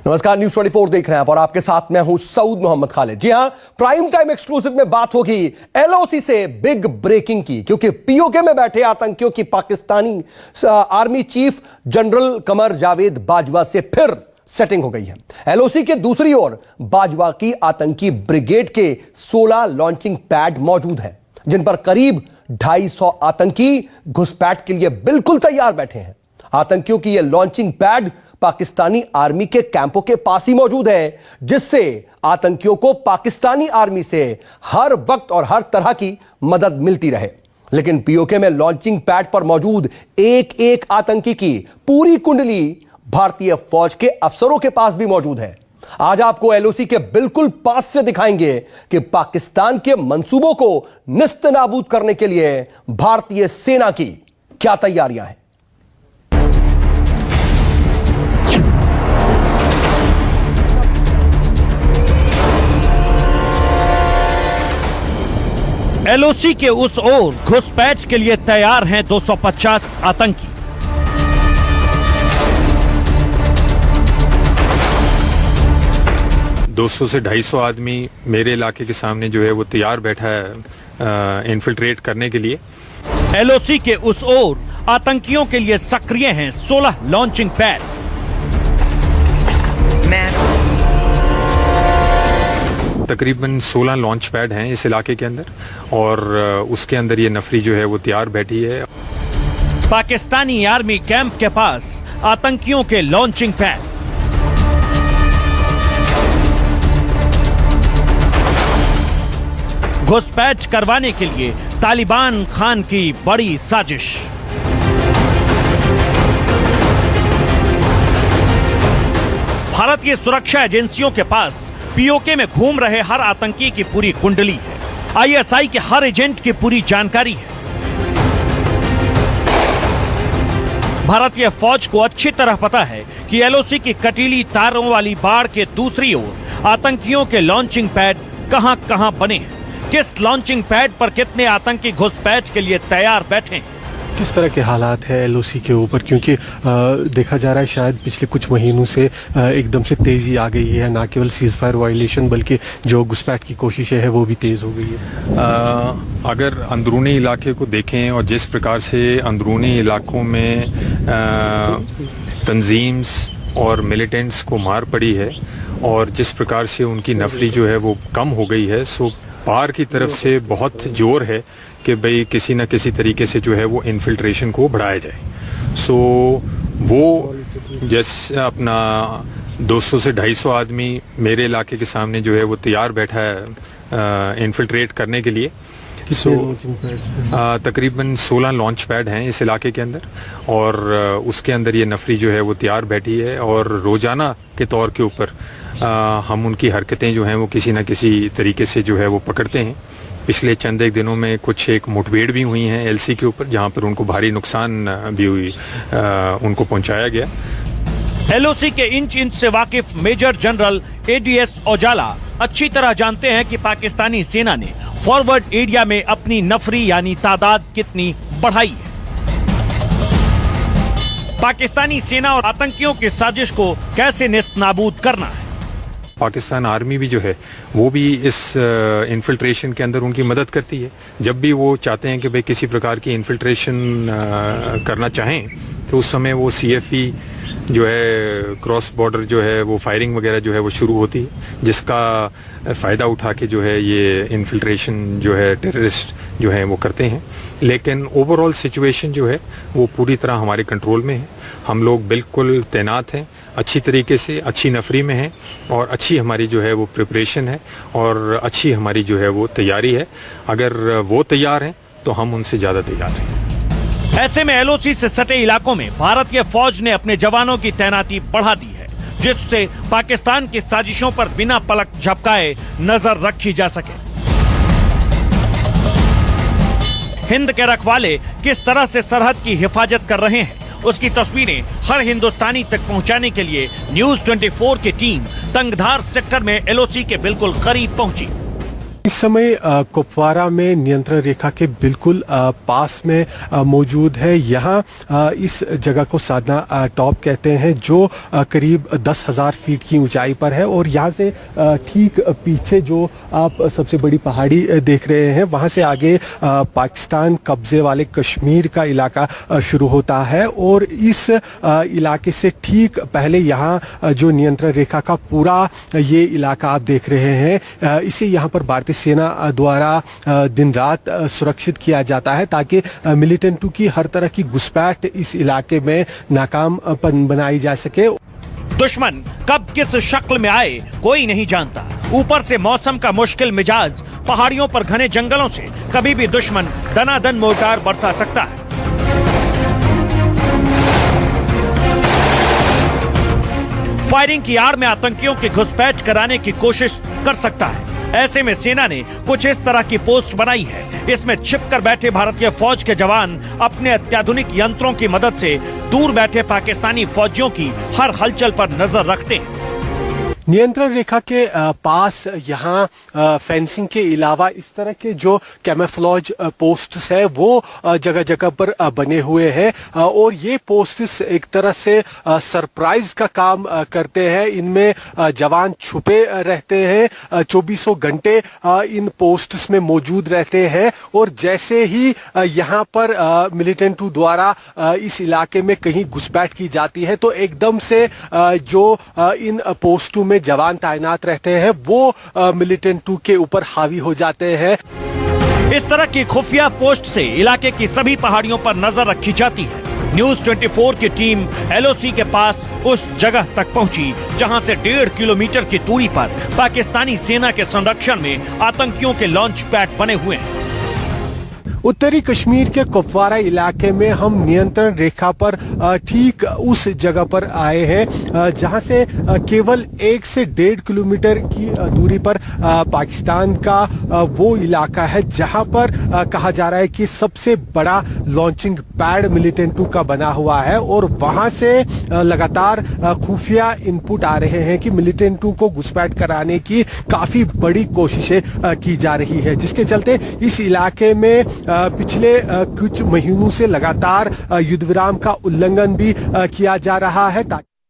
नमस्कार, न्यूज 24 देख रहे हैं आप और आपके साथ मैं हूं सऊद मोहम्मद खालिद। जी हां, प्राइम टाइम एक्सक्लूसिव में बात होगी एलओसी से बिग ब्रेकिंग की, क्योंकि पीओके में बैठे आतंकियों की Pakistani army chief general Qamar Javed Bajwa से फिर सेटिंग हो गई है। एलओसी के दूसरी ओर बाजवा की आतंकी ब्रिगेड के 16 लॉन्चिंग पैड मौजूद हैं, जिन पर करीब 250 आतंकी घुसपैठ के लिए बिल्कुल तैयार बैठे हैं। आतंकियों की यह लॉन्चिंग पैड पाकिस्तानी आर्मी के कैंपों के पास ही मौजूद है, जिससे आतंकियों को पाकिस्तानी आर्मी से हर वक्त और हर तरह की मदद मिलती रहे। लेकिन पीओके में लॉन्चिंग पैड पर मौजूद एक एक आतंकी की पूरी कुंडली भारतीय फौज के अफसरों के पास भी मौजूद है। आज आपको एलओसी के बिल्कुल पास से दिखाएंगे कि पाकिस्तान के मंसूबों को निस्तनाबूद करने के लिए भारतीय सेना की क्या तैयारियां हैं। एलओसी के उस ओर घुसपैठ के लिए तैयार हैं 250 आतंकी। दो से 250 आदमी मेरे इलाके के सामने जो है वो तैयार बैठा है इन्फिल्ट्रेट करने के लिए। एलओसी के उस ओर आतंकियों के लिए सक्रिय हैं 16 लॉन्चिंग पैड। तकरीबन 16 लॉन्च पैड हैं इस इलाके के अंदर और उसके अंदर ये नफरी जो है वो तैयार बैठी है। पाकिस्तानी आर्मी कैंप के पास आतंकियों के लॉन्चिंग पैड। घुसपैठ करवाने के लिए तालिबान खान की बड़ी साजिश। भारतीय सुरक्षा एजेंसियों के पास पीओके में घूम रहे हर आतंकी की पूरी कुंडली है। आईएसआई के हर एजेंट की पूरी जानकारी है। भारतीय फौज को अच्छी तरह पता है कि एलओसी की कटीली तारों वाली बाड़ के दूसरी ओर आतंकियों के लॉन्चिंग पैड कहां बने हैं, किस लॉन्चिंग पैड पर कितने आतंकी घुसपैठ के लिए तैयार बैठे हैं, किस तरह के हालात है एलओसी के ऊपर, क्योंकि देखा जा रहा है शायद पिछले कुछ महीनों से एकदम से तेज़ी आ गई है। ना केवल सीज फायर वायलेशन बल्कि जो घुसपैठ की कोशिशें हैं वो भी तेज़ हो गई है। अगर अंदरूनी इलाके को देखें और जिस प्रकार से अंदरूनी इलाकों में तंजीम्स और मिलिटेंट्स को मार पड़ी है और जिस प्रकार से उनकी नफरी जो है वो कम हो गई है, सो पार की तरफ से बहुत जोर है कि भाई किसी न किसी तरीके से जो है वो इन्फिल्ट्रेशन को बढ़ाया जाए। सो वो जैसे अपना 200 से 250 आदमी मेरे इलाके के सामने जो है वो तैयार बैठा है इन्फिल्ट्रेट करने के लिए। सो तकरीबन 16 लॉन्च पैड हैं इस इलाके के अंदर और उसके अंदर ये नफरी जो है वो तैयार बैठी है और रोज़ाना के तौर के ऊपर हम उनकी हरकतें जो हैं वो किसी न किसी तरीके से जो है वो पकड़ते हैं। पिछले चंद एक दिनों में कुछ एक मुठभेड़ भी हुई हैं एलसी के ऊपर, जहां पर उनको भारी नुकसान भी उनको पहुंचाया गया। एलओसी के इंच से वाकिफ मेजर जनरल एडीएस औजाला अच्छी तरह जानते हैं कि पाकिस्तानी सेना ने फॉरवर्ड एरिया में अपनी नफरी यानी तादाद कितनी बढ़ाई है। पाकिस्तानी सेना और आतंकियों की साजिश को कैसे नेस्तनाबूद करना है। पाकिस्तान आर्मी भी जो है वो भी इस इन्फिल्ट्रेशन के अंदर उनकी मदद करती है। जब भी वो चाहते हैं कि भाई किसी प्रकार की इन्फिल्ट्रेशन करना चाहें तो उस समय वो सीएफई जो है क्रॉस बॉर्डर जो है वो फायरिंग वगैरह जो है वो शुरू होती है, जिसका फ़ायदा उठा के जो है ये इन्फिल्ट्रेशन जो है टेररिस्ट जो है वो करते हैं। लेकिन ओवरऑल सिचुएशन जो है वो पूरी तरह हमारे कंट्रोल में है। हम लोग बिल्कुल तैनात हैं, अच्छी तरीके से अच्छी नफरी में हैं और अच्छी हमारी जो है वो प्रिपरेशन है और अच्छी हमारी जो है वो तैयारी है। अगर वो तैयार हैं तो हम उनसे ज़्यादा तैयार हैं। ऐसे में एलओसी से सटे इलाकों में भारतीय फौज ने अपने जवानों की तैनाती बढ़ा दी है, जिससे पाकिस्तान की साजिशों पर बिना पलक झपकाए नजर रखी जा सके। हिंद के रखवाले किस तरह से सरहद की हिफाजत कर रहे हैं, उसकी तस्वीरें हर हिंदुस्तानी तक पहुंचाने के लिए न्यूज 24 की टीम तंगधार सेक्टर में एलओसी के बिल्कुल करीब पहुंची। इस समय कुपवारा में नियंत्रण रेखा के बिल्कुल पास में मौजूद है। यहाँ इस जगह को साधना टॉप कहते हैं, जो करीब 10,000 फीट की ऊंचाई पर है। और यहाँ से ठीक पीछे जो आप सबसे बड़ी पहाड़ी देख रहे हैं, वहाँ से आगे पाकिस्तान कब्जे वाले कश्मीर का इलाका शुरू होता है। और इस इलाके से ठीक पहले यहाँ जो नियंत्रण रेखा का पूरा ये इलाका आप देख रहे हैं, इसे यहाँ पर भारतीय सेना द्वारा दिन रात सुरक्षित किया जाता है, ताकि मिलिटेंटों की हर तरह की घुसपैठ इस इलाके में नाकाम बनाई जा सके। दुश्मन कब किस शक्ल में आए कोई नहीं जानता। ऊपर से मौसम का मुश्किल मिजाज, पहाड़ियों पर घने जंगलों से कभी भी दुश्मन दनादन मोर्टार बरसा सकता है। फायरिंग की आड़ में आतंकियों की घुसपैठ कराने की कोशिश कर सकता है। ऐसे में सेना ने कुछ इस तरह की पोस्ट बनाई है। इसमें छिपकर बैठे भारतीय फौज के जवान अपने अत्याधुनिक यंत्रों की मदद से दूर बैठे पाकिस्तानी फौजियों की हर हलचल पर नजर रखते हैं। नियंत्रण रेखा के पास यहाँ फेंसिंग के अलावा इस तरह के जो कैमोफ्लेज पोस्ट्स है वो जगह जगह पर बने हुए हैं। और ये पोस्ट्स एक तरह से सरप्राइज का काम करते हैं। इनमें जवान छुपे रहते हैं, 24 घंटे इन पोस्ट्स में मौजूद रहते हैं। और जैसे ही यहाँ पर मिलिटेंटों द्वारा इस इलाके में कहीं घुसपैठ की जाती है, तो एकदम से जो इन पोस्टों में जवान तैनात रहते हैं वो मिलिटेंटों के ऊपर हावी हो जाते हैं। इस तरह की खुफिया पोस्ट से इलाके की सभी पहाड़ियों पर नजर रखी जाती है। न्यूज 24 की टीम LOC के पास उस जगह तक पहुंची जहां से 1.5 किलोमीटर की दूरी पर पाकिस्तानी सेना के संरक्षण में आतंकियों के लॉन्च पैड बने हुए हैं। उत्तरी कश्मीर के कुपवारा इलाके में हम नियंत्रण रेखा पर ठीक उस जगह पर आए हैं जहां से केवल 1 से 1.5 किलोमीटर की दूरी पर पाकिस्तान का वो इलाका है जहां पर कहा जा रहा है कि सबसे बड़ा लॉन्चिंग पैड मिलिटेंटों का बना हुआ है। और वहां से लगातार खुफिया इनपुट आ रहे हैं कि मिलिटेंटों को घुसपैठ कराने की काफी बड़ी कोशिशें की जा रही है, जिसके चलते इस इलाके में पिछले कुछ महीनों से लगातार युद्ध विराम का उल्लंघन भी किया जा रहा है।